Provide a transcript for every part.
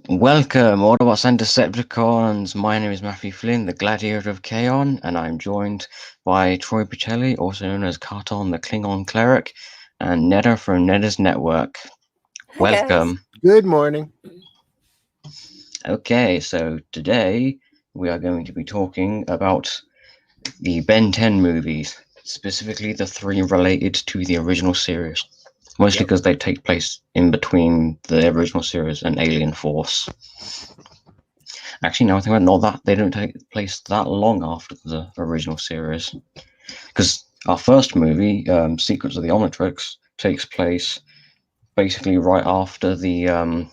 Welcome, Autobots and Decepticons. My name is Matthew Flynn, the Gladiator of Kaon, and I'm joined by Troy Pacelli, also known as Karton, the Klingon Cleric, and Neda from Neda's Network. Hi, guys. Welcome. Good morning. Okay, so today we are going to be talking about the Ben 10 movies, specifically the three related to the original series. Mostly because they take place in between the original series and Alien Force. Actually, no, I think not that they don't take place that long after the original series, because our first movie, Secrets of the Omnitrix, takes place basically right after the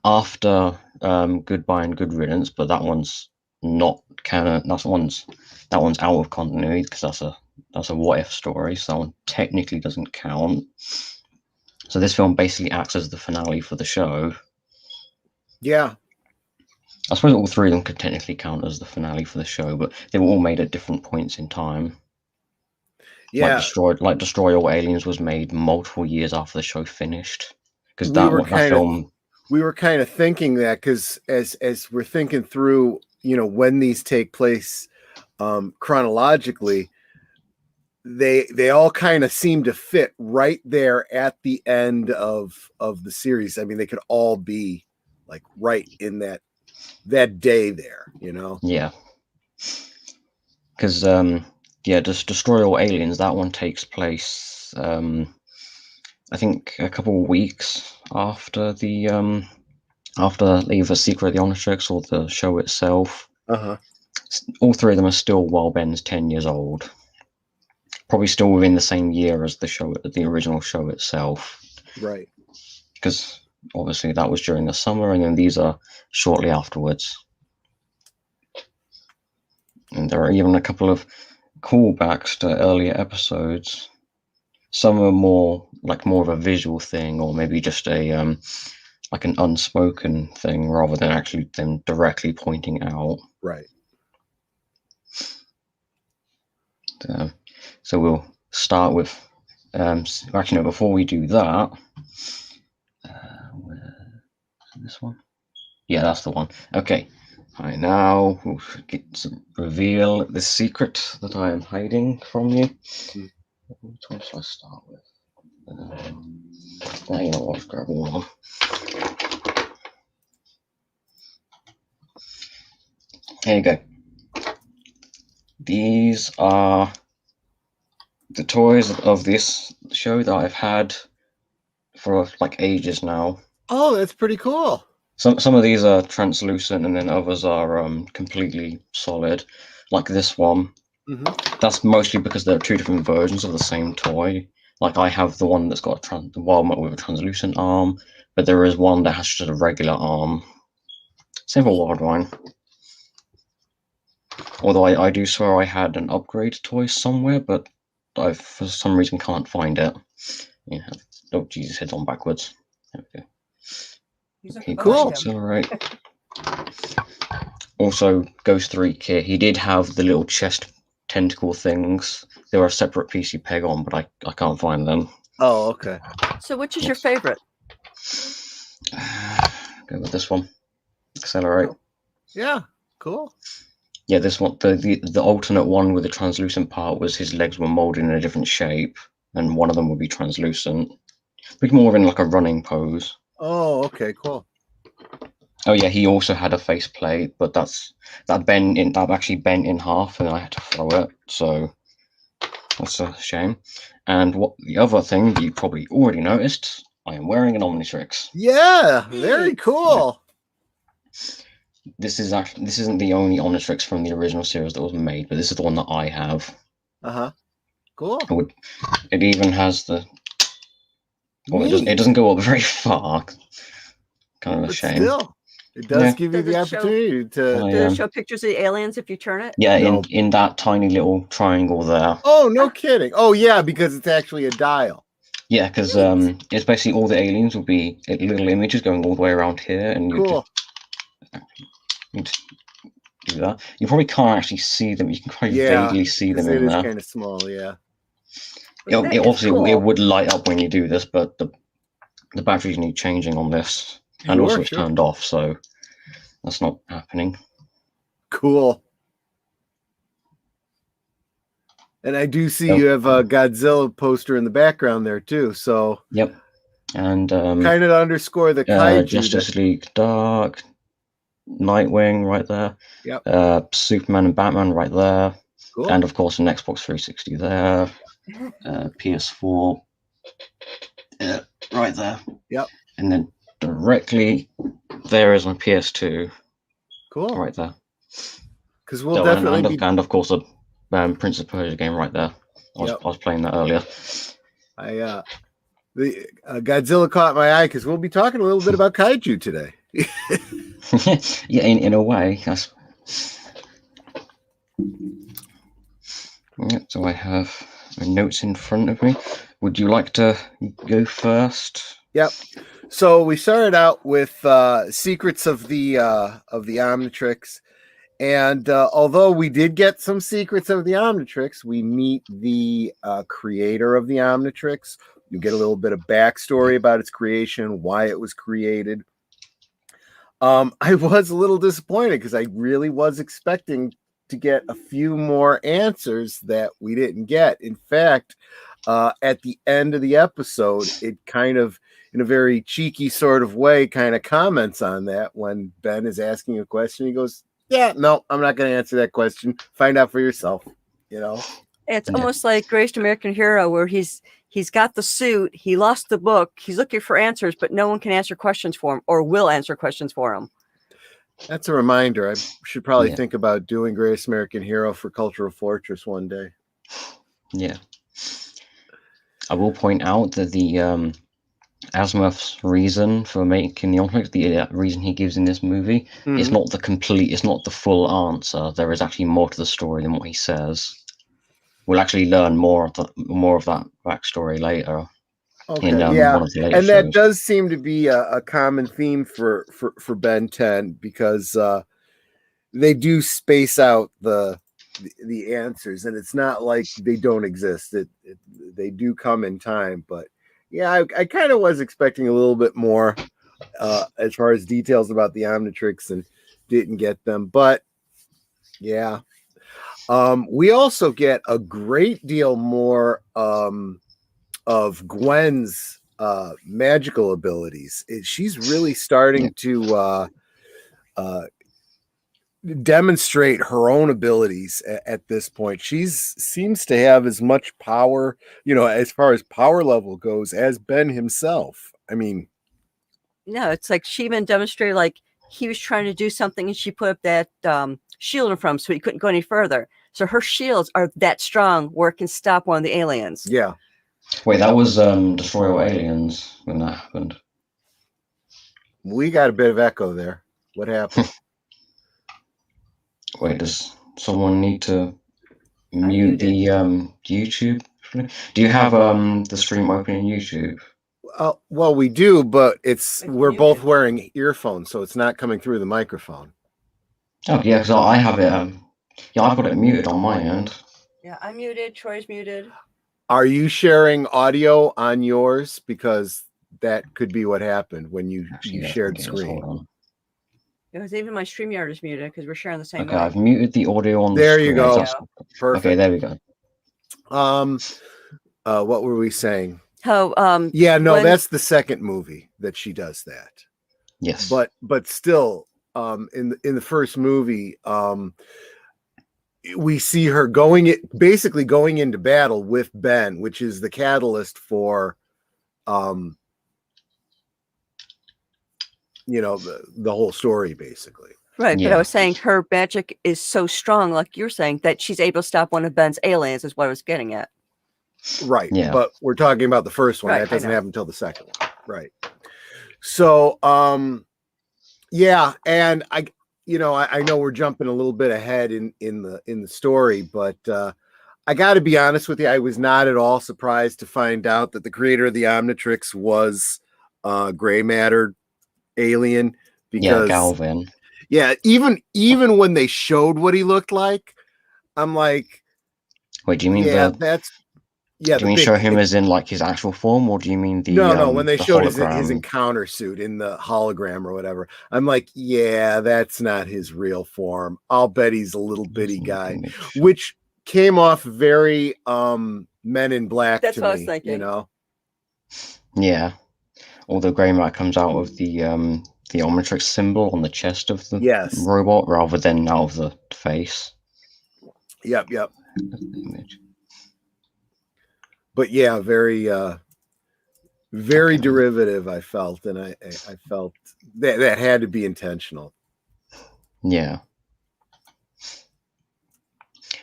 after Goodbye and Good Riddance, but that one's not canon. That one's out of continuity because that's a what if story, so that one technically doesn't count. So this film basically acts as the finale for the show. Yeah. I suppose all three of them could technically count as the finale for the show, but they were all made at different points in time. Yeah. Like Destroy All Aliens was made multiple years after the show finished. Because we were kind of thinking that because as we're thinking through, when these take place chronologically, they all kind of seem to fit right there at the end of the series. I mean, they could all be like right in that day there, Yeah. Because just Destroy All Aliens, that one takes place I think a couple of weeks after the after either Secret of the Omnitrix or the show itself. All three of them are still while Ben's 10 years old. Probably still within the same year as the original show itself. Right. Because obviously that was during the summer, and then these are shortly afterwards. And there are even a couple of callbacks to earlier episodes. Some are more of a visual thing, or maybe just a like an unspoken thing rather than actually them directly pointing out. Right. So we'll start with actually no, before we do that, this one, yeah, that's the one. Okay, right, now we'll get to reveal the secret that I am hiding from you. Which one should I start with? You know what, grab one. There you go. These are the toys of this show that I've had for like ages now. Oh, that's pretty cool. Some of these are translucent, and then others are completely solid, like this one. That's mostly because there are two different versions of the same toy. Like I have the one that's got with a translucent arm, but there is one that has just a regular arm. Same for Wildwine. Although I do swear I had an upgrade toy somewhere, but I for some reason can't find it. Yeah. Oh Jesus, head's on backwards. Okay. Cool. Accelerate. Also, Ghost 3 kit. He did have the little chest tentacle things. They were a separate PC peg on, but I can't find them. Oh, okay. So which is your favorite? Go with this one. Accelerate. Oh. Yeah, cool. Yeah, this one, the alternate one with the translucent part was his legs were molded in a different shape, and one of them would be translucent. But more in like a running pose. Oh, okay, cool. Oh yeah, he also had a faceplate, but that actually bent in half, and I had to throw it. So that's a shame. And what the other thing you probably already noticed, I am wearing an Omnitrix. Yeah, very cool. This isn't the only Omnitrix from the original series that was made, but this is the one that I have. Cool. It even has the. Well, it doesn't go up very far. Kind of a shame. Still, it does give you the opportunity to. Does it show pictures of the aliens if you turn it? Yeah, in that tiny little triangle there. Oh, no kidding. Oh, yeah, because it's actually a dial. Yeah, because it's basically all the aliens will be little images going all the way around here, and you just do that. You probably can't actually see them. You can probably vaguely see them in there. It is kind of small, yeah. It would light up when you do this, but the batteries need changing on this. And also Sure, it's sure. turned off, so that's not happening. Cool. And I do see Yep. you have a Godzilla poster in the background there too. So Yep. And kind of underscore the kaiju. Justice League Dark, Nightwing right there. Yep. Superman and Batman right there. Cool. And of course an Xbox 360 there. PS4 right there. Yep. And then directly there is my PS2 Cool. right there. Because we'll definitely and of course a Prince of Persia game right there. I was playing that earlier. The Godzilla caught my eye because we'll be talking a little bit about kaiju today. Yeah, in a way. That's... Yeah, so I have my notes in front of me. Would you like to go first? Yep. So we started out with secrets of the Omnitrix. And although we did get some secrets of the Omnitrix, we meet the creator of the Omnitrix. You get a little bit of backstory about its creation, why it was created. I was a little disappointed because I really was expecting to get a few more answers that we didn't get. In fact, at the end of the episode, it kind of, in a very cheeky sort of way, kind of comments on that when Ben is asking a question. He goes, yeah, no, I'm not going to answer that question. Find out for yourself, you know? It's almost like Greatest American Hero, where he's got the suit, he lost the book, he's looking for answers, but no one can answer questions for him or will answer questions for him. That's a reminder. I should probably think about doing Greatest American Hero for Cultural Fortress one day. Yeah. I will point out that the Asimov's reason for making the Omnitrix, the reason he gives in this movie, is not the full answer. There is actually more to the story than what he says. We'll actually learn more of that backstory later. Okay, in one of the later and shows. that does seem to be a common theme for Ben 10, because they do space out the answers, and it's not like they don't exist. They do come in time, but yeah, I kind of was expecting a little bit more as far as details about the Omnitrix, and didn't get them. But yeah, we also get a great deal more of Gwen's magical abilities. She's really starting to demonstrate her own abilities at this point. She seems to have as much power, as far as power level goes, as Ben himself. I mean, no, it's like she even demonstrated, like, he was trying to do something and she put up that shield in front of him so he couldn't go any further. So her shields are that strong where it can stop one of the aliens. Yeah. Wait, that was Destroy All Aliens when that happened. We got a bit of echo there. What happened? Wait, does someone need to mute the YouTube? Do you have the stream open in YouTube? Well, we do, but we're both wearing earphones, so it's not coming through the microphone. Oh yeah, because I have it. I've got it muted on my end. Yeah, I'm muted. Troy's muted. Are you sharing audio on yours? Because that could be what happened when you shared screen. Hold on. Because even my StreamYard is muted because we're sharing the same. Okay, I've muted the audio on the There screen. you go. Perfect. Okay, there we go. What were we saying? Oh, yeah, no, that's the second movie that she does that. Yes. But still, in the first movie, we see her basically going into battle with Ben, which is the catalyst for the whole story, basically. Right, but I was saying her magic is so strong, like you're saying, that she's able to stop one of Ben's aliens, is what I was getting at. Right. Yeah. But we're talking about the first one. Right, that doesn't happen until the second one. Right. So, yeah, and I know we're jumping a little bit ahead in the story, but I got to be honest with you, I was not at all surprised to find out that the creator of the Omnitrix was gray matter alien. Because Galvin. Yeah, even when they showed what he looked like, I'm like, wait, do you mean that's Yeah, Do you mean show him as in like his actual form, or do you mean the no, when they the showed his hologram? encounter suit in the hologram or whatever, I'm like, yeah, that's not his real form. I'll bet he's a little bitty guy, which came off very Men in Black That's to what I was me, thinking. you know? Yeah. Although Grey Matter comes out of the omnitrix symbol on the chest of the Yes. robot rather than out of the face. Yep. But yeah, very very derivative, I felt, and I felt that had to be intentional. Yeah.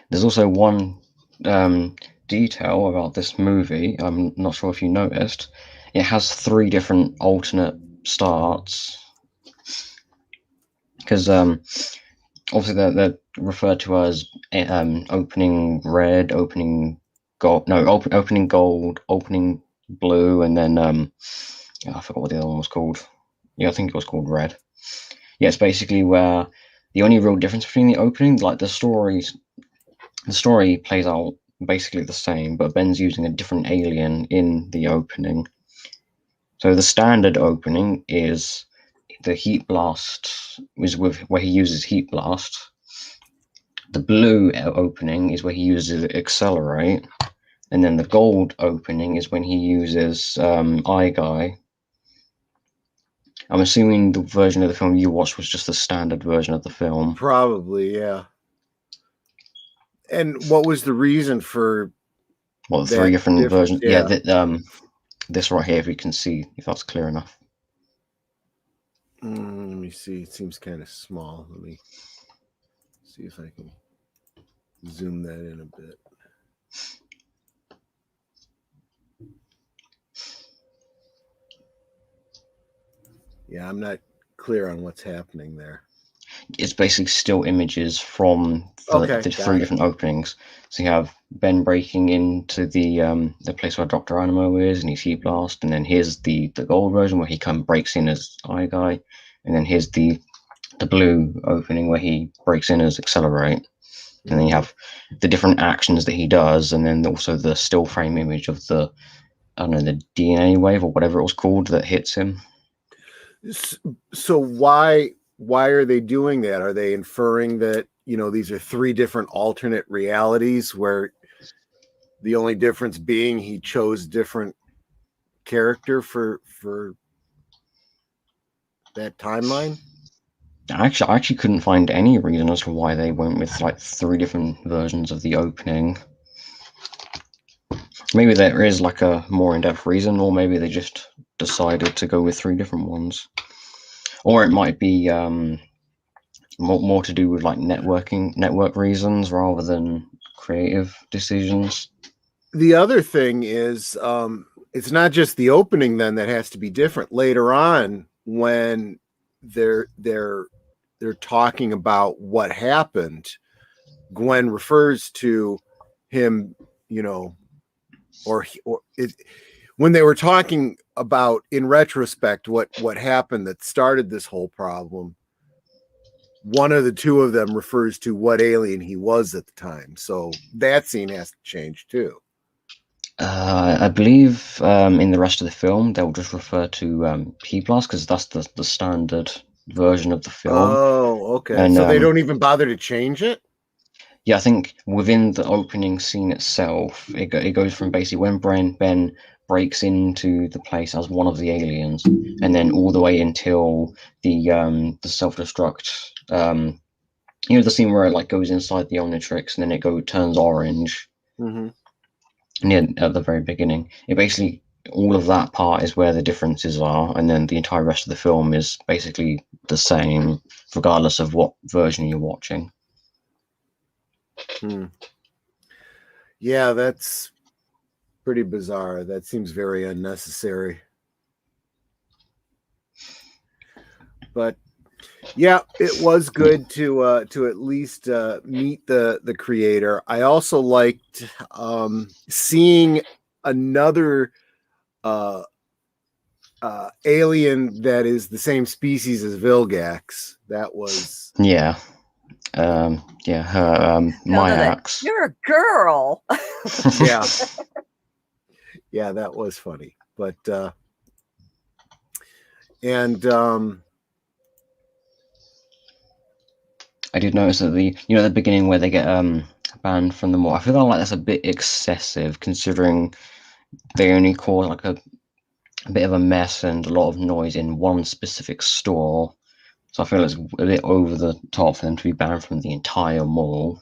There's also one detail about this movie. I'm not sure if you noticed. It has 3 different alternate starts because obviously they're referred to as opening red, opening gold, opening gold, opening blue, and then I forgot what the other one was called. Yeah, I think it was called red. Yeah, it's basically where the only real difference between the opening, like the story plays out basically the same, but Ben's using a different alien in the opening. So the standard opening is the heat blast is with where he uses heat blast. The blue opening is where he uses accelerate, and then the gold opening is when he uses eye guy. I'm assuming the version of the film you watched was just the standard version of the film. Probably, yeah. And what was the reason for the 3 different versions? Yeah, this right here, if you can see, if that's clear enough. Let me see. It seems kind of small. Let me see if I can zoom that in a bit. Yeah, I'm not clear on what's happening there. It's basically still images from the 3 different openings. So you have Ben breaking into the place where Dr. Animo is, and he's heat blast, and then here's the gold version where he breaks in as eye guy, and then here's the blue opening where he breaks in as accelerate. And then you have the different actions that he does, and then also the still frame image of the DNA wave or whatever it was called that hits him. So why are they doing that? Are they inferring that, these are 3 different alternate realities where the only difference being he chose different character for that timeline? I actually couldn't find any reason as to why they went with like 3 different versions of the opening. Maybe there is like a more in-depth reason, or maybe they just decided to go with 3 different ones. Or it might be more to do with like network reasons rather than creative decisions. The other thing is, it's not just the opening then that has to be different. Later on, when they're talking about what happened, Gwen refers to him, when they were talking about in retrospect what happened that started this whole problem, one of the 2 of them refers to what alien he was at the time. So that scene has to change too. I believe in the rest of the film they'll just refer to heat blast because that's the standard version of the film. Oh, okay. And, so they don't even bother to change it? Yeah, I think within the opening scene itself, it goes from basically when Ben breaks into the place as one of the aliens, and then all the way until the self-destruct. The scene where it like goes inside the omnitrix and then it turns orange. Mm-hmm. Near at the very beginning, it basically all of that part is where the differences are, and then the entire rest of the film is basically the same, regardless of what version you're watching. Yeah, that's pretty bizarre. That seems very unnecessary. But yeah, it was good to at least meet the creator. I also liked seeing another alien that is the same species as Vilgax. That was Her Myax. You're a girl. Yeah. Yeah, that was funny. But and I did notice that the beginning where they get banned from the mall. I feel like that's a bit excessive, considering they only cause like a bit of a mess and a lot of noise in one specific store. So I feel it's a bit over the top for them to be banned from the entire mall.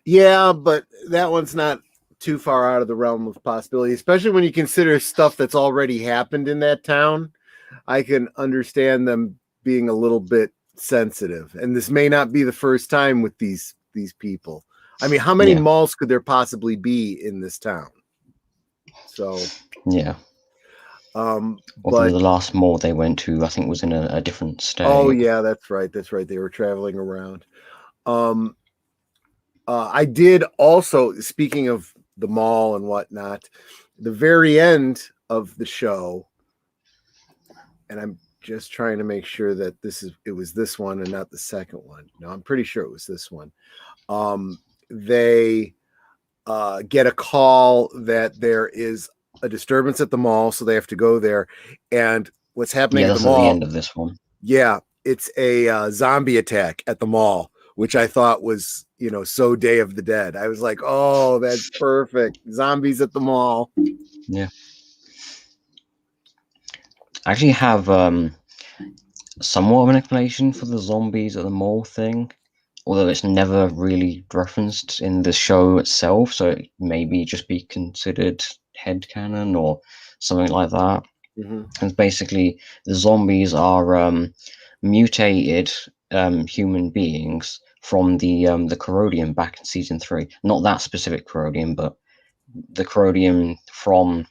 yeah, but that one's not too far out of the realm of possibility, especially when you consider stuff that's already happened in that town. I can understand them being a little bit sensitive, and this may not be the first time with these people. I mean, how many Yeah. malls could there possibly be in this town? So Yeah. but the last mall they went to, I think, was in a different state. Oh yeah, that's right. They were traveling around. I did also, speaking of the mall and whatnot, the very end of the show, and I'm just trying to make sure that it was this one and not the second one. No, I'm pretty sure it was this one. They get a call that there is a disturbance at the mall, so they have to go there. And what's happening at the mall? At the end of this one. Yeah, it's a zombie attack at the mall, which I thought was, so Day of the Dead. I was like, oh, that's perfect. Zombies at the mall. Yeah. I actually have somewhat of an explanation for the zombies at the mall thing, although it's never really referenced in the show itself, so it maybe just be considered headcanon or something like that. Mm-hmm. And basically, the zombies are mutated human beings from the Corrodium back in season 3. Not that specific Corrodium, but the Corrodium from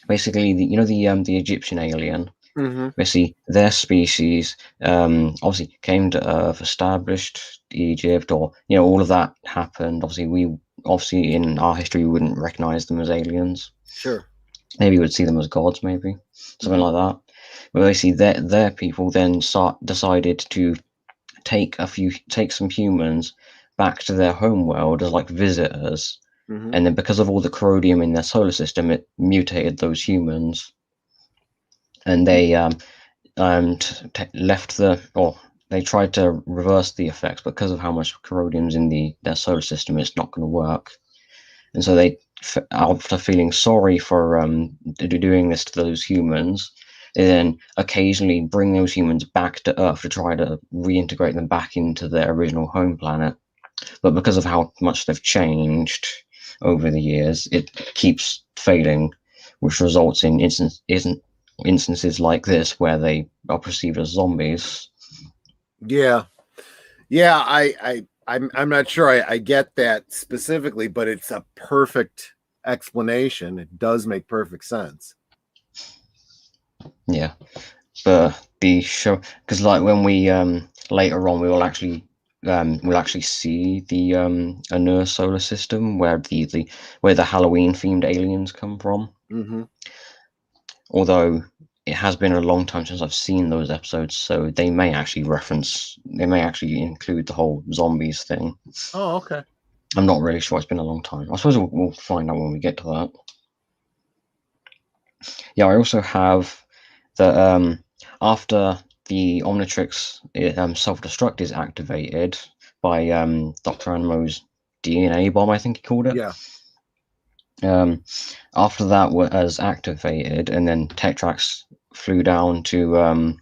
basically the Egyptian alien. Mm-hmm. Basically, their species obviously came to Earth, established Egypt, or all of that happened. Obviously in our history we wouldn't recognize them as aliens. Sure. Maybe we would see them as gods, maybe something like that. But basically, their people then decided to take some humans back to their home world as like visitors, and then because of all the corrodium in their solar system, it mutated those humans, and they they tried to reverse the effects, but because of how much corrodium's in their solar system, it's not going to work. And so they, after feeling sorry for doing this to those humans, they then occasionally bring those humans back to Earth to try to reintegrate them back into their original home planet. But because of how much they've changed over the years, it keeps failing, which results in instances like this where they are perceived as zombies. Yeah. I'm not sure I get that specifically, but it's a perfect explanation. It does make perfect sense. Yeah, but the show, because like when we later on we will actually see the Anur solar system where the Halloween themed aliens come from. Mm-hmm. Although it has been a long time since I've seen those episodes, so they may actually include the whole zombies thing. Oh, okay. I'm not really sure. It's been a long time. I suppose we'll find out when we get to that. Yeah, I also have that after the omnitrix self-destruct is activated by Dr. Anmo's DNA bomb, I think he called it. Yeah. After that was activated, and then Tetrax flew down to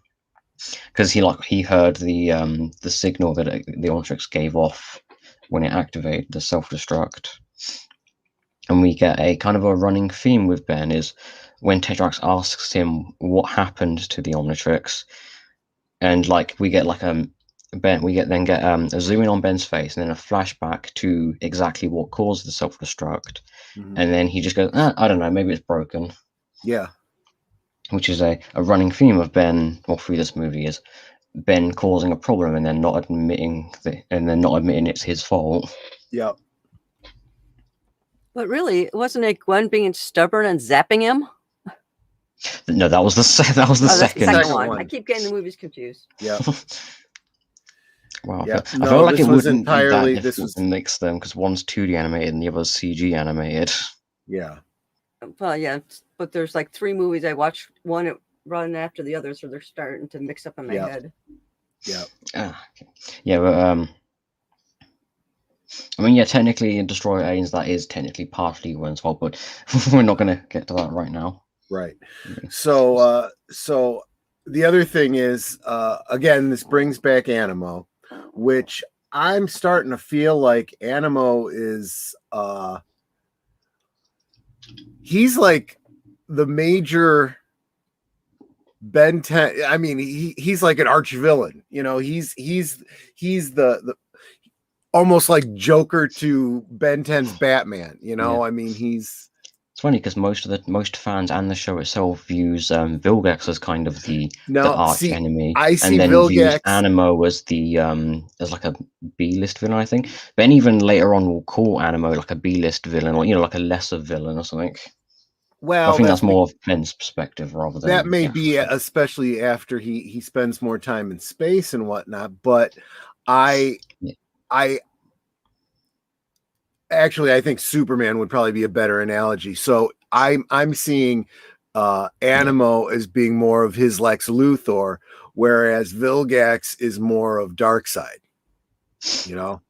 because he heard the signal that the omnitrix gave off when it activated the self-destruct. And we get a kind of a running theme with Ben is when Tetrax asks him what happened to the omnitrix, and like we get like a zoom in on Ben's face and then a flashback to exactly what caused the self-destruct. Mm-hmm. And then he just goes, I don't know, maybe it's broken. Yeah. Which is a running theme of Ben all through this movie, is Ben causing a problem and then not admitting it's his fault. Yeah. But really, wasn't it Gwen being stubborn and zapping him? No, that was the second second one. I keep getting the movies confused. Yeah. Wow. Yeah, I feel like this it was wouldn't be that entirely. This difficult was to mix them because one's 2D animated and the other's CG animated. yeah. Well, yeah, but there's like 3 movies I watched, one run after the other, so they're starting to mix up in my Yep. head. Yeah. Okay. Yeah, but I mean, yeah, technically in Destroy Aliens, that is technically partially Wen's fault, but we're not going to get to that right now. Right. So the other thing is, again, this brings back Animo, which I'm starting to feel like Animo is, he's like the major Ben 10. I mean, he's like an arch villain, you know, he's the almost like Joker to Ben 10's Batman, you know. Yeah. I mean, It's funny because most fans and the show itself views Vilgax as kind of the arch enemy, I see and then Vilgax views Animo as the as like a B-list villain, I think. But then even later on, we'll call Animo like a B-list villain, or like a lesser villain or something. Well, I think that's more of Ben's perspective rather than that may be, especially after he spends more time in space and whatnot. But I actually, I think Superman would probably be a better analogy. So I'm seeing Animo as being more of his Lex Luthor, whereas Vilgax is more of Darkseid. You know.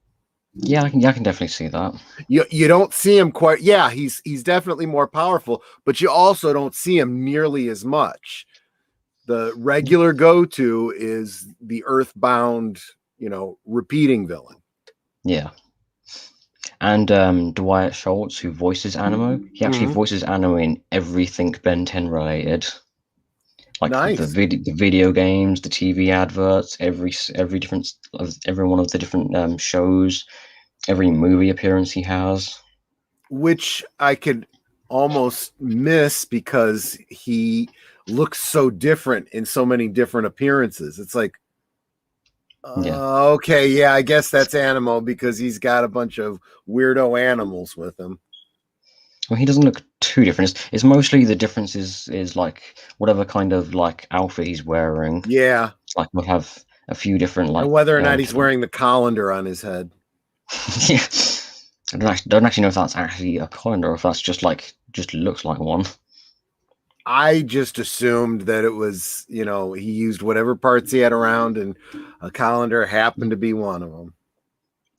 Yeah, I can definitely see that. You don't see him quite. Yeah, he's definitely more powerful, but you also don't see him nearly as much. The regular go-to is the Earthbound, repeating villain. Yeah. And Dwight Schultz, who voices Animo, he actually voices Animo in everything Ben 10 related. Like nice. the video games, the TV adverts, every one of the different shows, every movie appearance he has. Which I could almost miss because he looks so different in so many different appearances. It's like, okay, yeah, I guess that's Animo because he's got a bunch of weirdo animals with him. Well, he doesn't look too different. It's mostly the difference is like whatever kind of like outfit he's wearing. Yeah, like we'll have a few different like. And whether or not he's wearing the colander on his head. Yeah, I don't actually know if that's actually a colander or if that's just looks like one. I just assumed that it was, he used whatever parts he had around, and a colander happened to be one of them.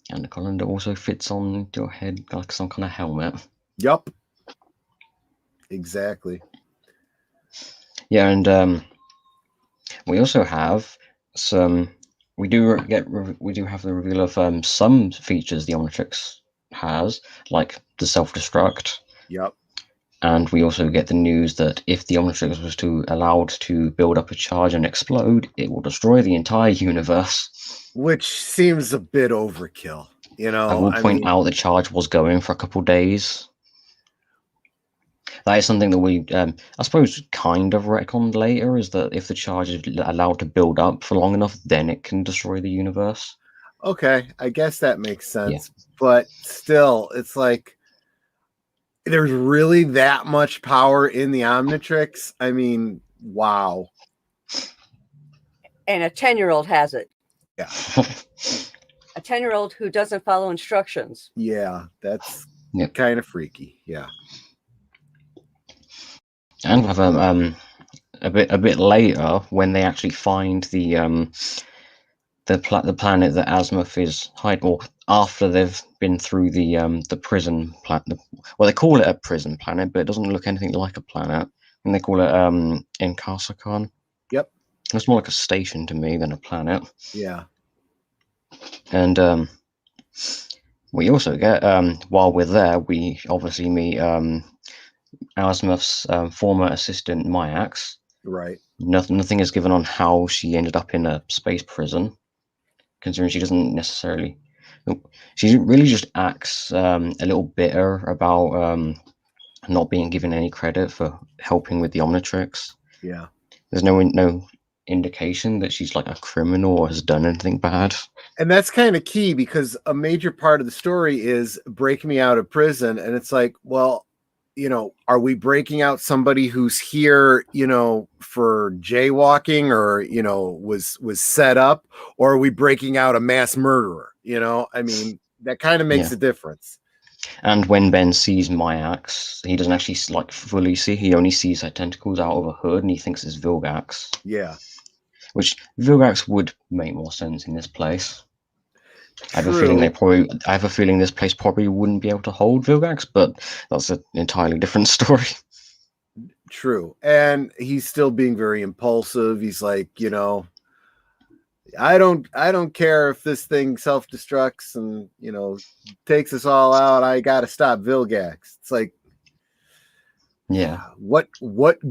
And the colander also fits on your head like some kind of helmet. Yup. Exactly. Yeah, and we also have some. We do have the reveal of some features the Omnitrix has, like the self-destruct. Yep. And we also get the news that if the Omnitrix was allowed to build up a charge and explode, it will destroy the entire universe. Which seems a bit overkill, I will point out the charge was going for a couple days. That is something that we, I suppose, kind of retconned later, is that if the charge is allowed to build up for long enough, then it can destroy the universe. Okay, I guess that makes sense. Yeah. But still, it's like, there's really that much power in the Omnitrix? I mean, wow. And a 10-year-old has it. Yeah. A 10-year-old who doesn't follow instructions. Yeah, that's kind of freaky. Yeah. And we have a bit later when they actually find the planet that Azimuth is hiding, or after they've been through the prison planet. Well, they call it a prison planet, but it doesn't look anything like a planet, and they call it Inkarsakon. Yep. It's more like a station to me than a planet. Yeah. And we also get while we're there, we obviously meet Azimuth's former assistant Myax. Right. Nothing is given on how she ended up in a space prison, considering she doesn't necessarily. She really just acts a little bitter about not being given any credit for helping with the Omnitrix. Yeah. There's no indication that she's like a criminal or has done anything bad. And that's kind of key because a major part of the story is break me out of prison. And it's like, well, are we breaking out somebody who's here, for jaywalking, or, was set up, or are we breaking out a mass murderer? I mean, that kind of makes a difference. And when Ben sees Myax, he doesn't actually like fully see. He only sees her tentacles out of a hood, and he thinks it's Vilgax. Yeah. Which Vilgax would make more sense in this place. I have a feeling this place probably wouldn't be able to hold Vilgax, but that's an entirely different story. True. And he's still being very impulsive. He's like, I don't care if this thing self-destructs and, takes us all out. I got to stop Vilgax. It's like, yeah. What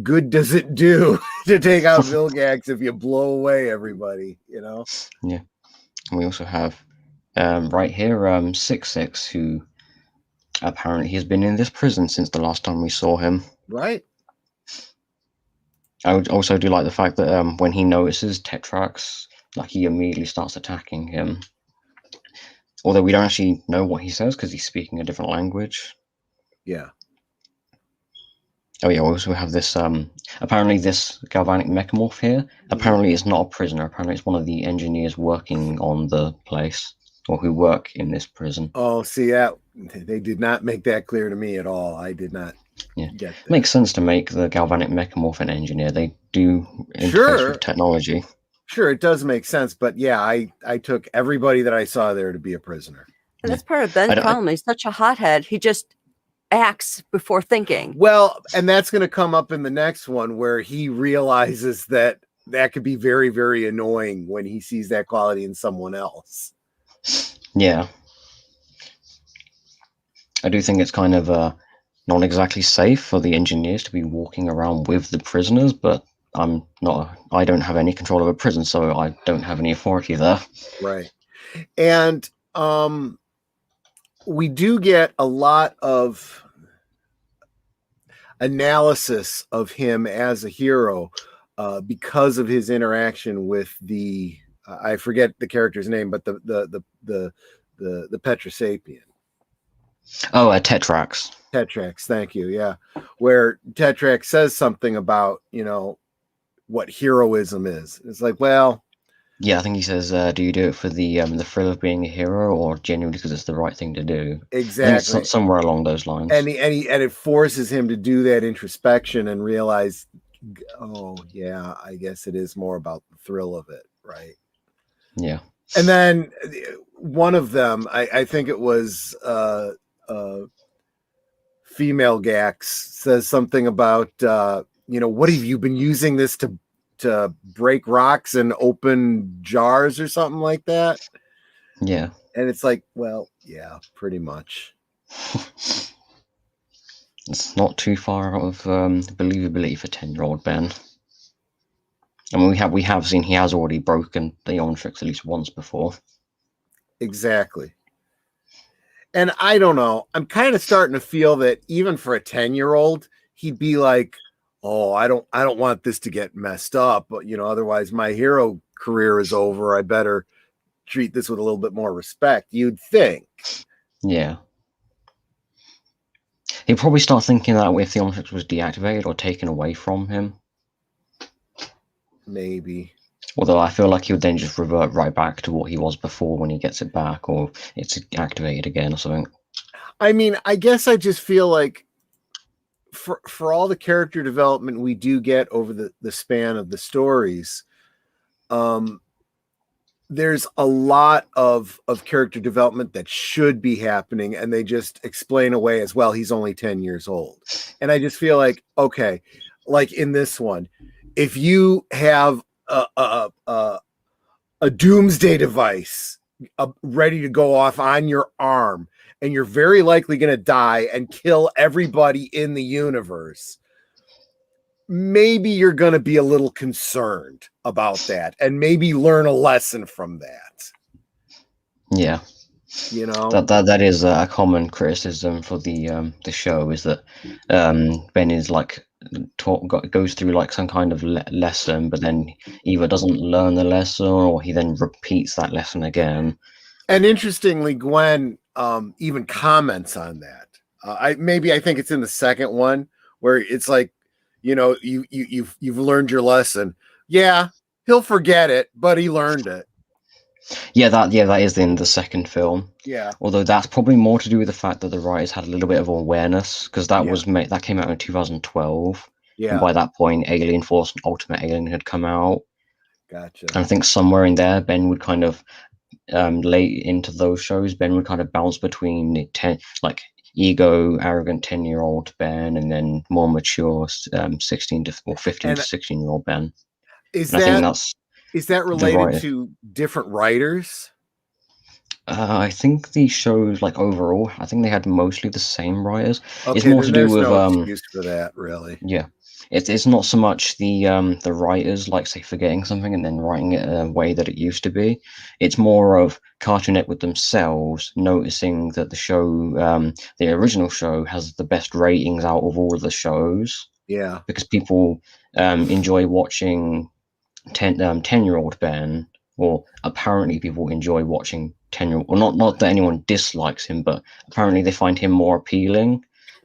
good does it do to take out Vilgax if you blow away everybody, Yeah. And we also have right here 66, who apparently has been in this prison since the last time we saw him. Right. I would also do like the fact that when he notices Tetrax, like he immediately starts attacking him. Although we don't actually know what he says because he's speaking a different language. Yeah. Oh yeah, we also have this, apparently this galvanic mechamorph here, apparently it's not a prisoner, apparently it's one of the engineers working on the place, or who work in this prison. Oh, see, they did not make that clear to me at all. I did not get that. Makes sense to make the galvanic mechamorph an engineer. They do interface with technology. Sure, it does make sense, but yeah, I took everybody that I saw there to be a prisoner. And that's part of Ben's problem. He's such a hothead. He just acts before thinking. Well, and that's going to come up in the next one where he realizes that could be very, very annoying when he sees that quality in someone else. Yeah. I do think it's kind of not exactly safe for the engineers to be walking around with the prisoners, but I don't have any control of a prison, so I don't have any authority there. Right. And we do get a lot of analysis of him as a hero because of his interaction with the I forget the character's name, but the Petrosapien. Oh, Tetrax. Tetrax, thank you. Yeah, where Tetrax says something about what heroism is. It's like, well, yeah, I think he says, "Do you do it for the thrill of being a hero, or genuinely because it's the right thing to do?" Exactly, it's somewhere along those lines. And it forces him to do that introspection and realize, oh yeah, I guess it is more about the thrill of it, right? Yeah. And then one of them, I think it was female Gax, says something about what have you been using this to break rocks and open jars or something like that? Yeah. And it's like, well, yeah, pretty much. It's not too far out of believability for 10-year-old Ben. I mean, we have seen he has already broken the omnitrix at least once before. Exactly. And I don't know, I'm kind of starting to feel that even for a 10-year-old, he'd be like, oh, I don't want this to get messed up, but otherwise my hero career is over. I better treat this with a little bit more respect, you'd think. Yeah. He'd probably start thinking that if the omnitrix was deactivated or taken away from him. Maybe. Although I feel like he would then just revert right back to what he was before when he gets it back, or it's activated again or something. I mean, I guess I just feel like for all the character development we do get over the span of the stories, there's a lot of character development that should be happening, and they just explain away as, well, he's only 10 years old. And I just feel like, okay, like in this one, if you have a doomsday device ready to go off on your arm, and you're very likely going to die and kill everybody in the universe, maybe you're going to be a little concerned about that and maybe learn a lesson from that. Yeah. That is a common criticism for the show, is that Ben is like goes through like some kind of lesson, but then either doesn't learn the lesson or he then repeats that lesson again. And interestingly, Gwen even comments on that. I think it's in the second one where it's like, you've learned your lesson. Yeah, he'll forget it, but he learned it. Yeah, that is in the second film. Yeah. Although that's probably more to do with the fact that the writers had a little bit of awareness, because that came out in 2012. Yeah. And by that point, Alien Force and Ultimate Alien had come out. Gotcha. And I think somewhere in there, Ben would kind of late into those shows, Ben would kind of bounce between ego, arrogant 10-year-old Ben, and then more mature 16 to or 15 to 16-year-old Ben. Is that related to different writers? I think the shows, like overall, I think they had mostly the same writers. Okay, it's more to do with no excuse for that, really. Yeah, it's not so much the writers, like say forgetting something and then writing it a way that it used to be. It's more of Cartoon Network themselves noticing that the show, the original show, has the best ratings out of all of the shows. Yeah, because people enjoy watching 10-year-old Ben, or apparently people enjoy watching 10-year-old, or not that anyone dislikes him, but apparently they find him more appealing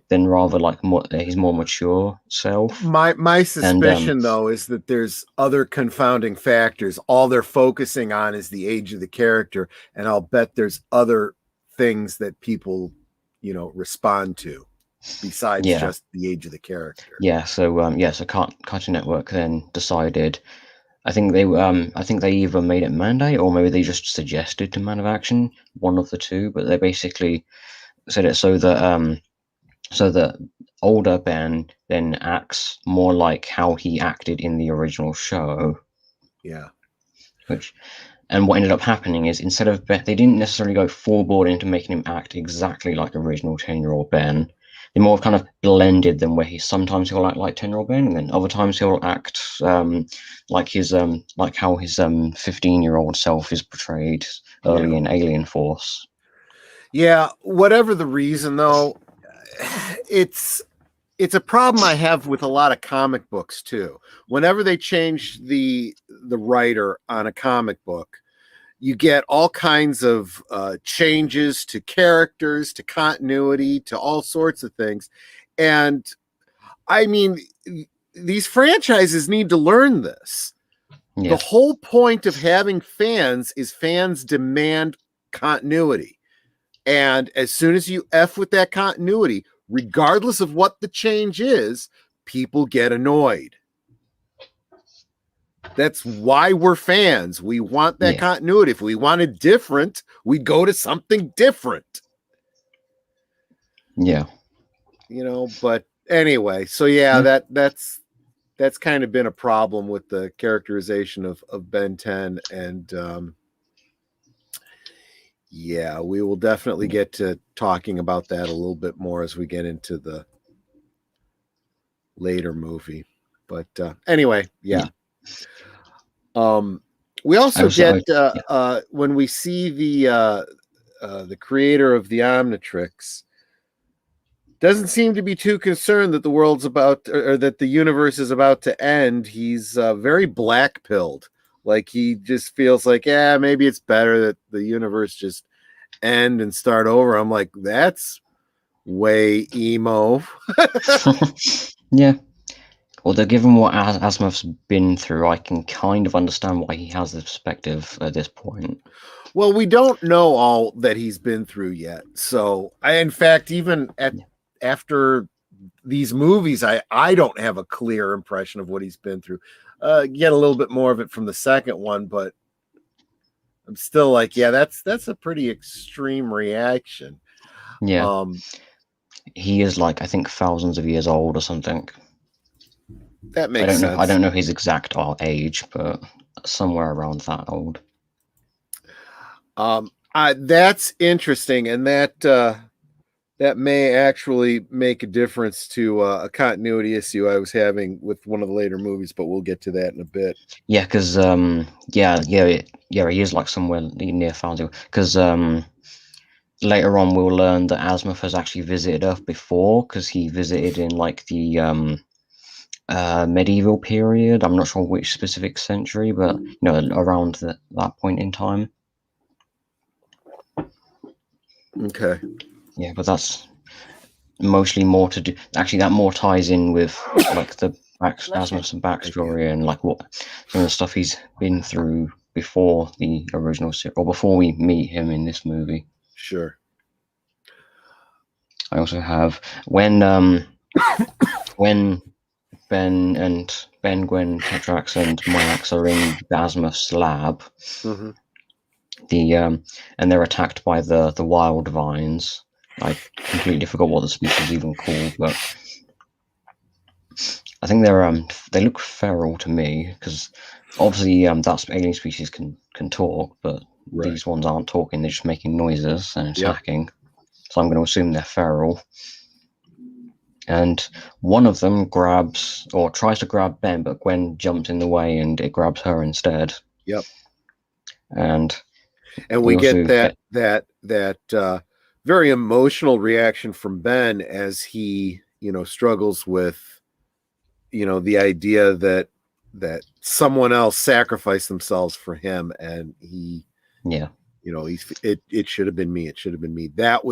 than rather like his more mature self. My suspicion though is that there's other confounding factors. All they're focusing on is the age of the character, and I'll bet there's other things that people respond to besides just the age of the character. So Cartoon Network then decided, I think they either made it mandate or maybe they just suggested to Man of Action, one of the two, but they basically said it so that older Ben then acts more like how he acted in the original show. Yeah. And what ended up happening is, instead of Ben, they didn't necessarily go full board into making him act exactly like original 10-year-old Ben. They more kind of blended them, where sometimes he'll act like 10-year-old Ben, and then other times he'll act like how his 15-year-old self is portrayed early in Alien Force. Yeah, whatever the reason though, it's a problem I have with a lot of comic books too. Whenever they change the writer on a comic book, you get all kinds of changes to characters, to continuity, to all sorts of things. And I mean, these franchises need to learn this. Yeah. The whole point of having fans is fans demand continuity. And as soon as you F with that continuity, regardless of what the change is, people get annoyed. That's why we're fans. We want that continuity. If we wanted different, we'd go to something different. Yeah. But anyway, so that's kind of been a problem with the characterization of Ben 10. And we will definitely get to talking about that a little bit more as we get into the later movie. But anyway, we also get when we see the creator of the Omnitrix doesn't seem to be too concerned that the world's or that the universe is about to end. He's very black-pilled. Like he just feels like, maybe it's better that the universe just end and start over. I'm like, that's way emo. Yeah. Although given what Asimov's been through, I can kind of understand why he has this perspective at this point. Well, we don't know all that he's been through yet. So, in fact, even after these movies, I don't have a clear impression of what he's been through. Get a little bit more of it from the second one, but I'm still like, that's a pretty extreme reaction. Yeah. He is like, I think, thousands of years old or something. That makes sense. I don't know his exact age, but somewhere around that old. That's interesting, and that may actually make a difference to a continuity issue I was having with one of the later movies, but we'll get to that in a bit. Yeah, because he is like somewhere near thousands. Because later on we'll learn that Asimov has actually visited Earth before, because he visited in like the medieval period. I'm not sure which specific century, but around that point in time. Okay. Yeah, but that's mostly more to do. Actually, that more ties in with like the Asmus's backstory and like what some of the stuff he's been through before the original series, or before we meet him in this movie. Sure. I also have when Ben, Gwen, Tetrax, and Max are in the Asmus lab, Mm-hmm. And they're attacked by the wild vines. I completely forgot what the species is even called, but I think they look feral to me, because obviously that alien species can talk, but these ones aren't talking; they're just making noises and attacking. So I'm going to assume they're feral. And one of them grabs or tries to grab Ben, but Gwen jumps in the way and it grabs her instead. Yep. And we get that very emotional reaction from Ben as he, struggles with, the idea that someone else sacrificed themselves for him, and he, it should have been me. It should have been me. That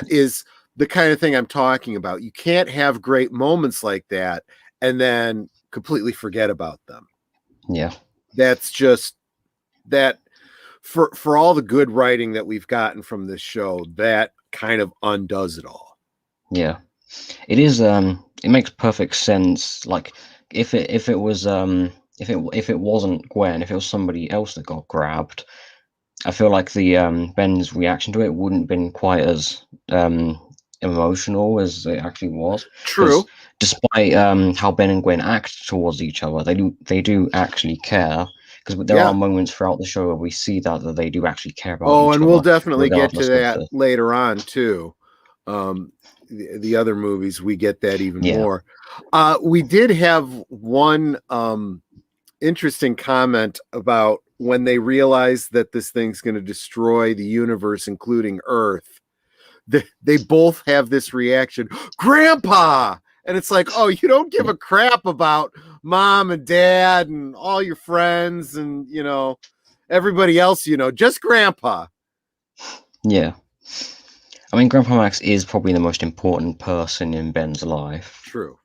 is the kind of thing I'm talking about. You can't have great moments like that and then completely forget about them. Yeah. That's just that for all the good writing that we've gotten from this show, that kind of undoes it all. Yeah. It is it makes perfect sense. Like if it wasn't Gwen, if it was somebody else that got grabbed, I feel like the Ben's reaction to it wouldn't have been quite as emotional as it actually was. True. Despite how Ben and Gwen act towards each other, they do actually care, because there are moments throughout the show where we see that they do actually care about each other. And we'll definitely get to that later on too. The other movies, we get that even more. We did have one interesting comment about when they realize that this thing's going to destroy the universe, including Earth. They both have this reaction, Grandpa! And it's like, oh, you don't give a crap about Mom and Dad and all your friends and, everybody else, just Grandpa. Yeah. I mean, Grandpa Max is probably the most important person in Ben's life. True.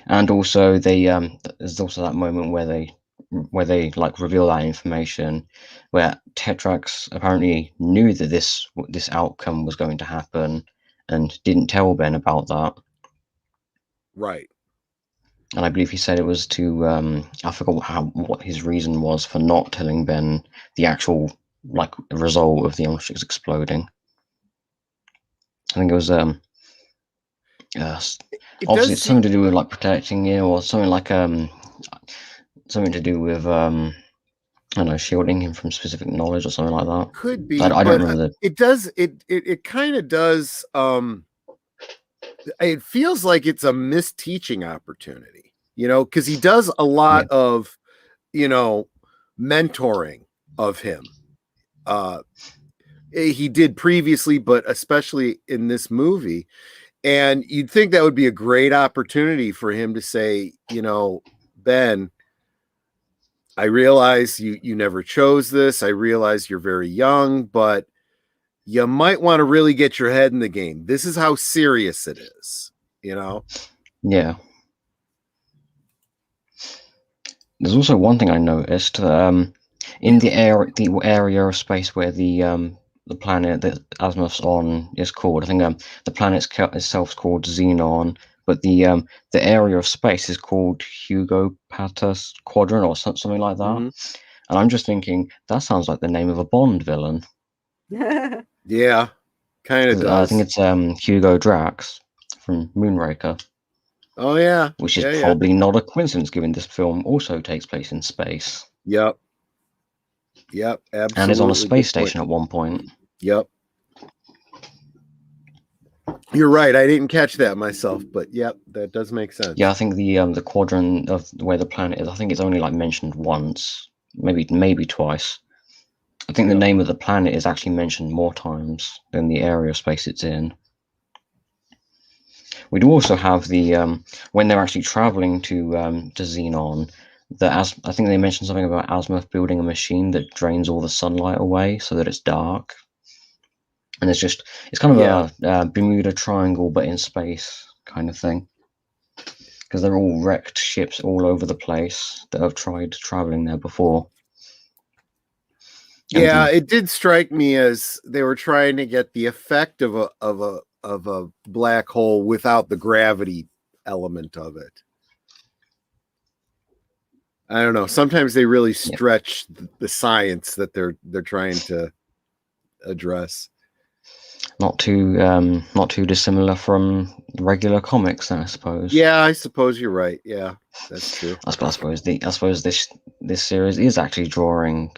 And also there's also that moment where they like reveal that information, where Tetrax apparently knew that this outcome was going to happen and didn't tell Ben about that. Right. And I believe he said it was to I forgot what his reason was for not telling Ben the actual like result of the omnitrix exploding. I think it was obviously it's something to do with like protecting you, or something like something to do with I don't know, shielding him from specific knowledge or something like that. Could be. I don't remember it does. It kind of does. It feels like it's a missed teaching opportunity, because he does a lot of, mentoring of him. He did previously, but especially in this movie. And you'd think that would be a great opportunity for him to say, Ben, I realize you never chose this. I realize you're very young, but you might want to really get your head in the game. This is how serious it is, Yeah. There's also one thing I noticed in the area of space where the planet that Asmuth's on is called. I think the planet itself is called Xenon, but the area of space is called Hugo Patus Quadrant or something like that. Mm-hmm. And I'm just thinking that sounds like the name of a Bond villain. Yeah, kind of does. I think it's Hugo Drax from Moonraker. Oh yeah, which is probably not a coincidence, given this film also takes place in space. Yep, absolutely. And is on a space station at one point. Yep. You're right. I didn't catch that myself, but yep, that does make sense. Yeah, I think the quadrant of where the planet is, I think it's only like mentioned once, maybe twice. I think the name of the planet is actually mentioned more times than the area of space it's in. We do also have the when they're actually traveling to Xenon. I think they mentioned something about Asmuth building a machine that drains all the sunlight away so that it's dark. and it's kind of Yeah. a Bermuda Triangle but in space kind of thing, because they're all wrecked ships all over the place that have tried traveling there before. Yeah, it did strike me as they were trying to get the effect of a black hole without the gravity element of it. I don't know. Sometimes they really stretch the science that they're trying to address. Not too dissimilar from regular comics, then, I suppose. Yeah, I suppose you're right. Yeah, that's true. I suppose this series is actually drawing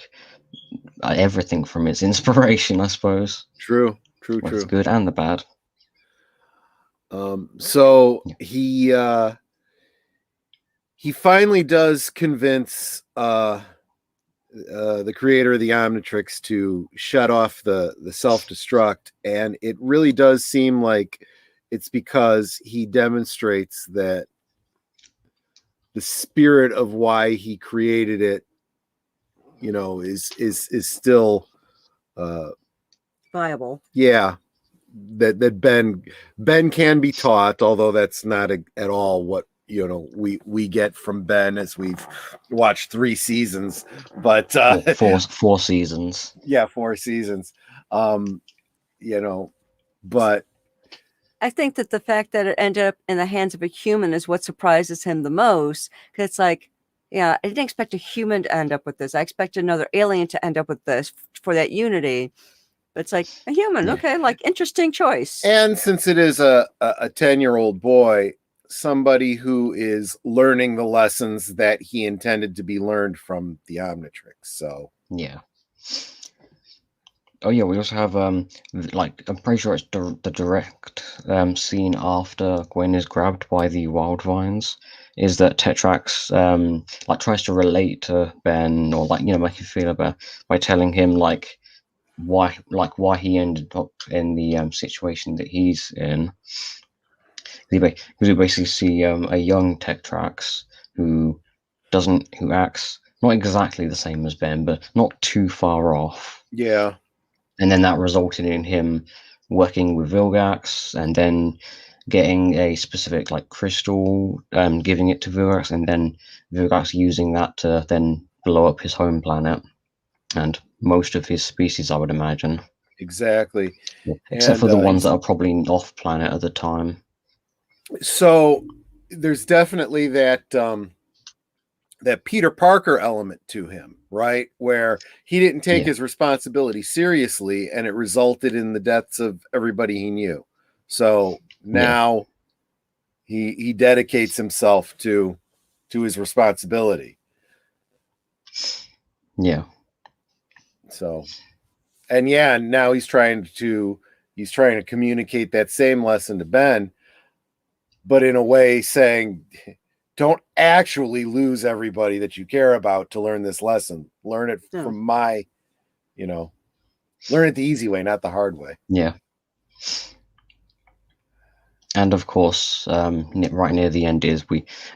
everything from its inspiration, I suppose. True. Both the good and the bad. So he finally does convince the creator of the Omnitrix to shut off the self-destruct, and it really does seem like it's because he demonstrates that the spirit of why he created it, is still Viable. Yeah, that Ben can be taught, although that's not at all what we get from Ben as we've watched 3 seasons, but four seasons. Yeah, 4 seasons. But I think that the fact that it ended up in the hands of a human is what surprises him the most. Because it's like, yeah, I didn't expect a human to end up with this. I expected another alien to end up with this for that unity. But it's like a human. Okay, like interesting choice. And since it is a 10-year-old boy, somebody who is learning the lessons that he intended to be learned from the Omnitrix. So yeah. Oh yeah, we also have like I'm pretty sure it's the direct scene after Gwen is grabbed by the wild vines, is that Tetrax like tries to relate to Ben, or like make him feel better by telling him like why he ended up in the situation that he's in. Because we basically see a young Tetrax who acts not exactly the same as Ben, but not too far off. Yeah. And then that resulted in him working with Vilgax, and then getting a specific like crystal, giving it to Vilgax, and then Vilgax using that to then blow up his home planet and most of his species, I would imagine. Exactly. Except for the ones that are probably off planet at the time. So there's definitely that that Peter Parker element to him, right? Where he didn't take his responsibility seriously, and it resulted in the deaths of everybody he knew. So now he dedicates himself to his responsibility. Yeah. So, and now he's trying to communicate that same lesson to Ben, but in a way saying, don't actually lose everybody that you care about to learn this lesson. Learn it from learn it the easy way, not the hard way. Yeah. And of course, right near the end is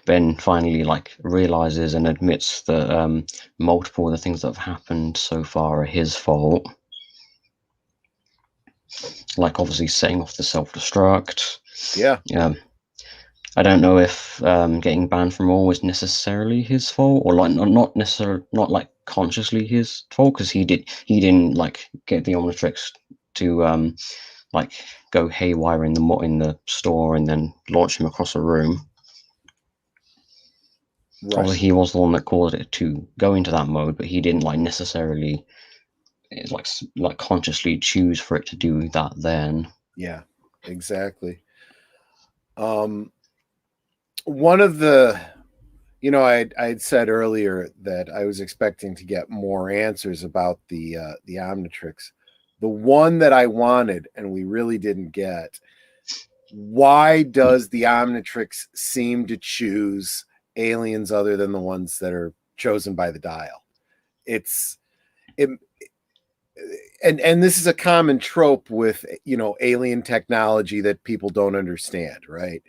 Ben finally like realizes and admits that multiple of the things that have happened so far are his fault. Like obviously setting off the self-destruct. Yeah. I don't know if getting banned from all was necessarily his fault, or like not necessarily, not like consciously his fault, because he didn't like get the Omnitrix to like go haywire in the store and then launch him across a room. Right. Obviously, he was the one that caused it to go into that mode, but he didn't like necessarily like consciously choose for it to do that then. Yeah, exactly. One of the, I'd said earlier that I was expecting to get more answers about the Omnitrix. The one that I wanted and we really didn't get, why does the Omnitrix seem to choose aliens other than the ones that are chosen by the dial? And this is a common trope with, alien technology that people don't understand, right?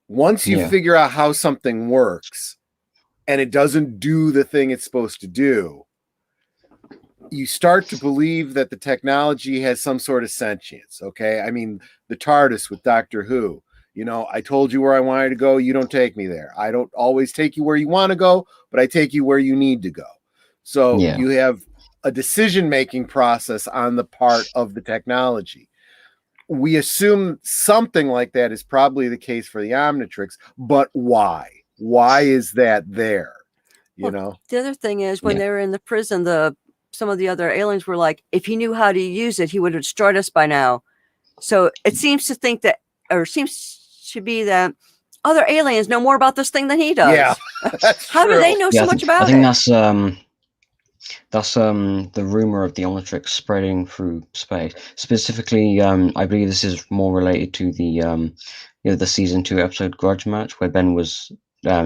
Once you figure out how something works and it doesn't do the thing it's supposed to do, you start to believe that the technology has some sort of sentience. Okay, I mean the TARDIS with Doctor Who. I told you where I wanted to go. You don't take me there. I don't always take you where you want to go, but I take you where you need to go. So Yeah. you have a decision-making process on the part of the technology. We assume something like that is probably the case for the Omnitrix, but why? Why is that there? The other thing is when they were in the prison, some of the other aliens were like, if he knew how to use it, he would have destroyed us by now. So it seems to think that, or seems to be that other aliens know more about this thing than he does. Yeah, that's how true. do they know so much about it? I think that's the rumor of the Omnitrix spreading through space. Specifically, I believe this is more related to the the season 2 episode Grudge Match, where Ben was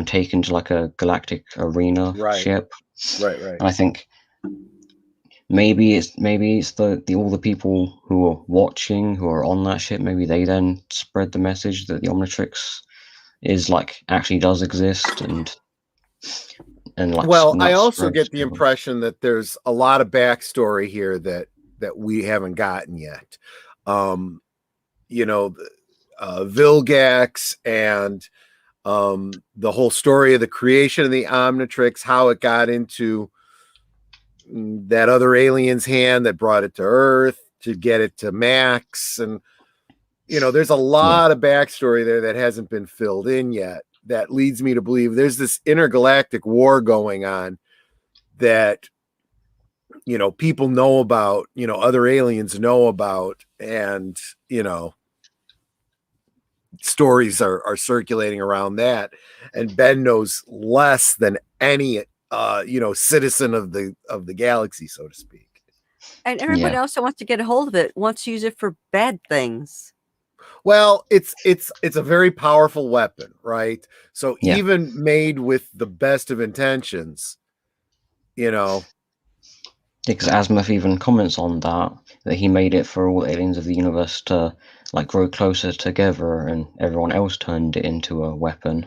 taken to like a galactic arena ship. Right. And I think maybe it's the all the people who are watching, who are on that ship, maybe they then spread the message that the Omnitrix is actually does exist and I also get the impression that there's a lot of backstory here that we haven't gotten yet. Vilgax and the whole story of the creation of the Omnitrix, how it got into that other alien's hand that brought it to Earth to get it to Max. And, there's a lot of backstory there that hasn't been filled in yet. That leads me to believe there's this intergalactic war going on that, people know about, other aliens know about, and, stories are circulating around that. And Ben knows less than any, citizen of the galaxy, so to speak. And everybody else that wants to get a hold of it wants to use it for bad things. Well, it's a very powerful weapon, right? So even made with the best of intentions, because Azimuth even comments on that he made it for all aliens of the universe to grow closer together, and everyone else turned it into a weapon.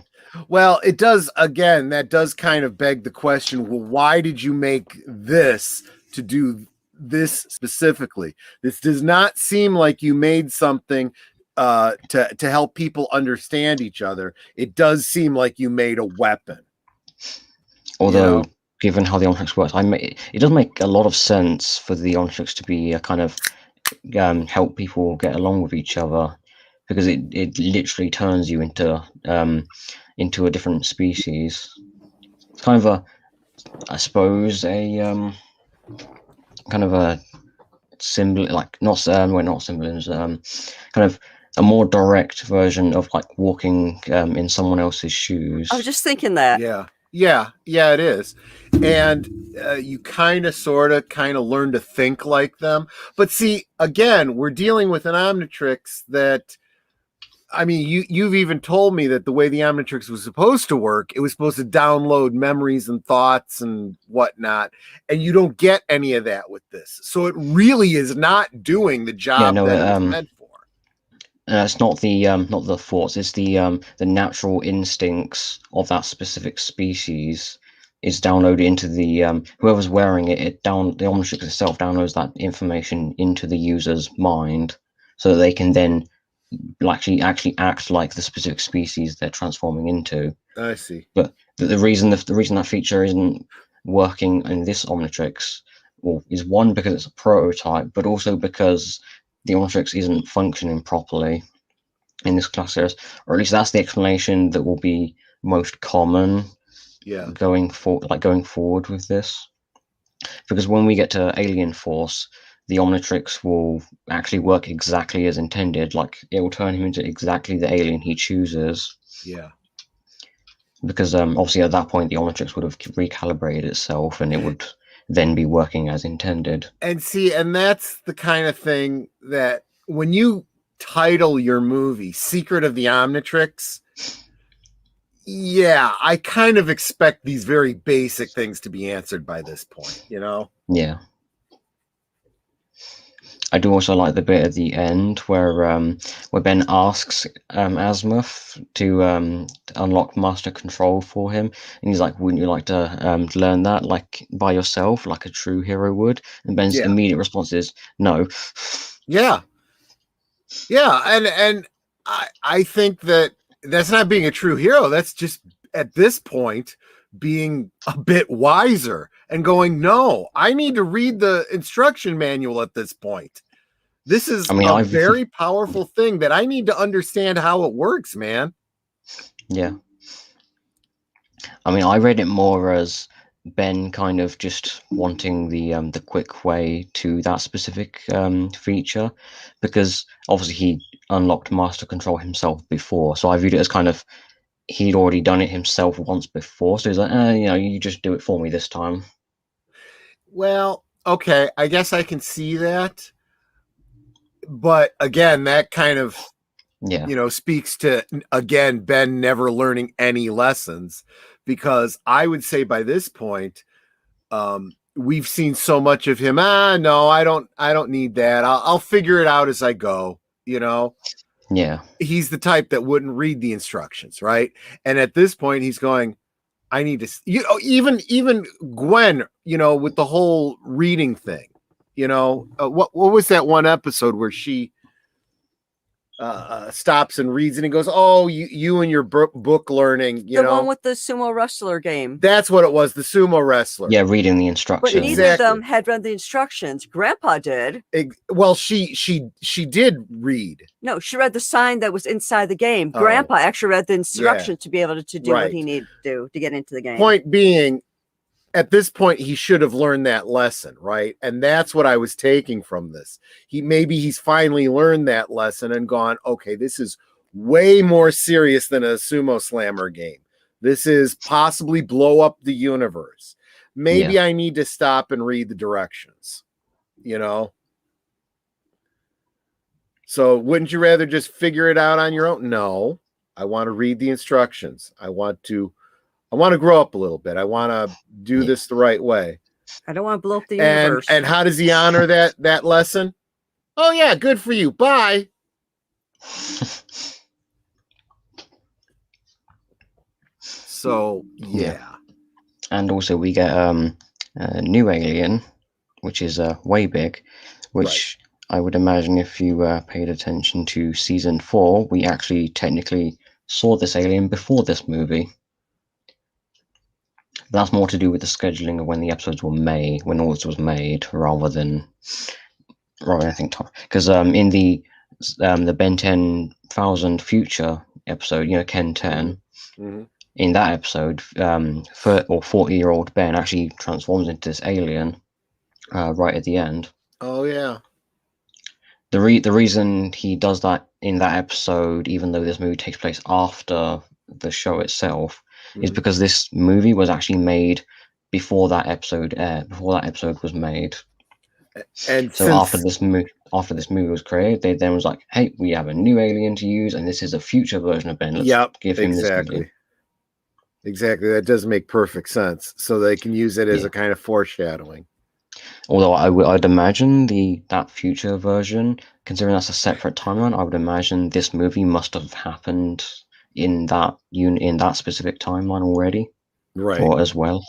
Well, it does, again, that does kind of beg the question, well, why did you make this to do this specifically? This does not seem like you made something to help people understand each other. It does seem like you made a weapon. Although, given how the Omnitrix works, it does make a lot of sense for the Omnitrix to be a kind of help people get along with each other, because it literally turns you into a different species. It's kind of I suppose a kind of a symbol, not symbolism, kind of a more direct version of walking in someone else's shoes. I was just thinking that. Yeah, it is. And you kind of learn to think like them. But see, again, we're dealing with an Omnitrix that, I mean, you've even told me that the way the Omnitrix was supposed to work, it was supposed to download memories and thoughts and whatnot, and you don't get any of that with this. So it really is not doing the job that it was meant for. It's not the thoughts; it's the natural instincts of that specific species is downloaded into the whoever's wearing it. The Omnitrix itself downloads that information into the user's mind, so that they can then actually act like the specific species they're transforming into. I see. But the reason that feature isn't working in this Omnitrix, is one, because it's a prototype, but also because the Omnitrix isn't functioning properly in this class series, or at least that's the explanation that will be most common. Going forward with this, because when we get to Alien Force, the Omnitrix will actually work exactly as intended. It will turn him into exactly the alien he chooses. Because obviously at that point the Omnitrix would have recalibrated itself, and it would then be working as intended. And see, and that's the kind of thing that when you title your movie Secret of the Omnitrix, I kind of expect these very basic things to be answered by this point, Yeah. I do also like the bit at the end where Ben asks Azimuth to unlock Master Control for him, and he's like, "Wouldn't you like to learn that like by yourself, like a true hero would?" And Ben's Yeah. immediate response is, "No." Yeah. Yeah, and I think that's not being a true hero. That's just at this point being a bit wiser and going, no, I need to read the instruction manual at this point. This is I mean, a I've very powerful thing that I need to understand how it works, man. yeah. I mean, I read it more as Ben kind of just wanting the quick way to that specific feature, because obviously he unlocked Master Control himself before. So I viewed it as kind of he'd already done it himself once before. So he's like, you just do it for me this time. Well, okay, I guess I can see that. But again, that kind of speaks to, again, Ben never learning any lessons, because I would say by this point, we've seen so much of him. No, I don't need that. I'll figure it out as I go. Yeah. He's the type that wouldn't read the instructions, right? And at this point, he's going, I need to, even Gwen, with the whole reading thing, what was that one episode where she stops and reads and he goes, oh, you and your book learning, the one with the sumo wrestler game. That's what it was, the sumo wrestler. Yeah, reading the instructions. But neither of them had read the instructions. Grandpa did. Well, she did read. No, she read the sign that was inside the game. Grandpa actually read the instructions to be able to do what he needed to do to get into the game. Point being, at this point, he should have learned that lesson, right? And that's what I was taking from this. He's finally learned that lesson and gone, okay, this is way more serious than a sumo slammer game. This is possibly blow up the universe. Maybe I need to stop and read the directions, So wouldn't you rather just figure it out on your own? No, I want to read the instructions. I want to grow up a little bit. I want to do this the right way. I don't want to blow up the universe. And how does he honor that lesson? Oh yeah, good for you. Bye. So yeah. And also we get a new alien, which is way big, which I would imagine if you paid attention to season 4, we actually technically saw this alien before this movie. That's more to do with the scheduling of when the episodes were made, when all this was made, rather than anything. Because in the Ben 10,000 future episode, Ken 10, in that episode, 40-year-old Ben actually transforms into this alien right at the end. Oh yeah. The reason he does that in that episode, even though this movie takes place after the show itself, is because this movie was actually made before that episode aired, before that episode was made. And so after this movie was created, they then was like, hey, we have a new alien to use, and this is a future version of Ben. Let's give him this alien. Exactly. That does make perfect sense. So they can use it as a kind of foreshadowing. Although I'd imagine that future version, considering that's a separate timeline, I would imagine this movie must have happened in that specific timeline already, right? Or as well,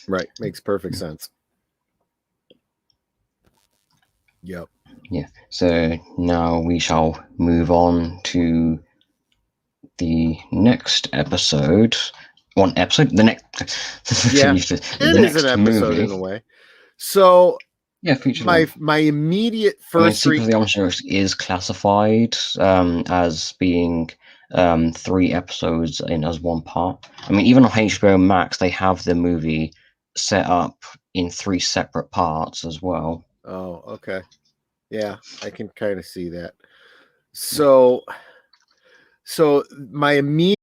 right? Makes perfect sense. Yep. Yeah. So now we shall move on to the next episode. One episode, the next. Yeah, it is an episode movie. In a way. So yeah, my immediate first. Secret of the Omnitrix is classified as being 3 episodes in as one part. I mean, even on HBO Max, they have the movie set up in 3 separate parts as well. Oh, okay. Yeah, I can kind of see that. So my immediate